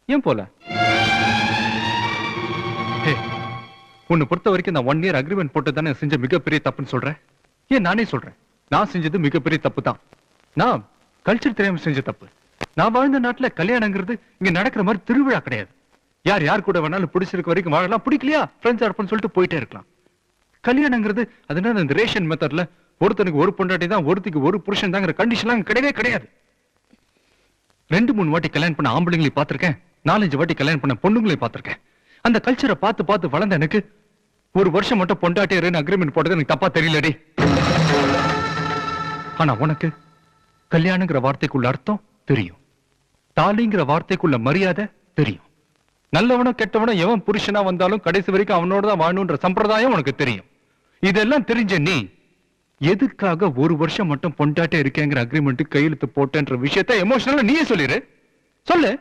ஏன் போல? உன்னை பொறுத்த வரைக்கும் நான் 1 இயர் அக்ரிமெண்ட் போட்டு தானே செஞ்ச மிகப்பெரிய தப்புன்னு சொல்றேன். ஏன் நானே சொல்றேன், நான் செஞ்சது மிகப்பெரிய தப்பு தான். நான் கல்ச்சர் தெரியாம செஞ்ச தப்பு. நான் வாழ்ந்த நாட்டுல கல்யாணங்கிறது இங்க நடக்கிற மாதிரி திருவிழா கிடையாது. யார் யார் கூட வேணாலும் பிடிச்சிருக்க வரைக்கும் வாழலாம், பிடிக்கலையா ஃப்ரெண்ட்ஸா இருப்போம்னு சொல்லிட்டு போயிட்டே இருக்கலாம். கல்யாணங்கிறது அதனால இந்த ரேஷன் மெத்தட்ல ஒருத்தனுக்கு ஒரு பொண்டாட்டி தான், ஒருத்திக்கு ஒரு புருஷன் தாங்கிற கண்டிஷன்லாம் கிடையவே கிடையாது. 2-3 வாட்டி கல்யாணம் பண்ண ஆம்பளைங்களையும் பார்த்திருக்கேன், 4-5 வாட்டி கல்யாணம் பண்ண பொண்ணுங்களையும் பார்த்திருக்கேன். அந்த கல்ச்சரை பார்த்து பார்த்து வளர்ந்த எனக்கு 1 வருஷம் மட்டும் பொண்டாட்டியர் அக்ரிமெண்ட் போட்டது எனக்கு தப்பா தெரியலடி. ஆனா உனக்கு கல்யாணங்கிற வார்த்தைக்குள்ள அர்த்தம் தெரியும், தாலிங்கிற வார்த்தைக்குள்ள மரியாதை தெரியும். நல்லவனோ கெட்டவனோ எவன் புருஷனா வந்தாலும் கடைசி வரைக்கும் அவனோட தான் வாழணுன்ற சம்பிரதாயம் உனக்கு தெரியும். இதெல்லாம் தெரிஞ்ச நீ எதுக்காக 1 வருஷம் மட்டும் பொண்டாட்டே இருக்கேங்கிற அக்ரிமெண்ட் கையெழுத்து போட்டேன்ற விஷயத்தை எமோஷனலா நீயே சொல்லிரு. சொல்லு.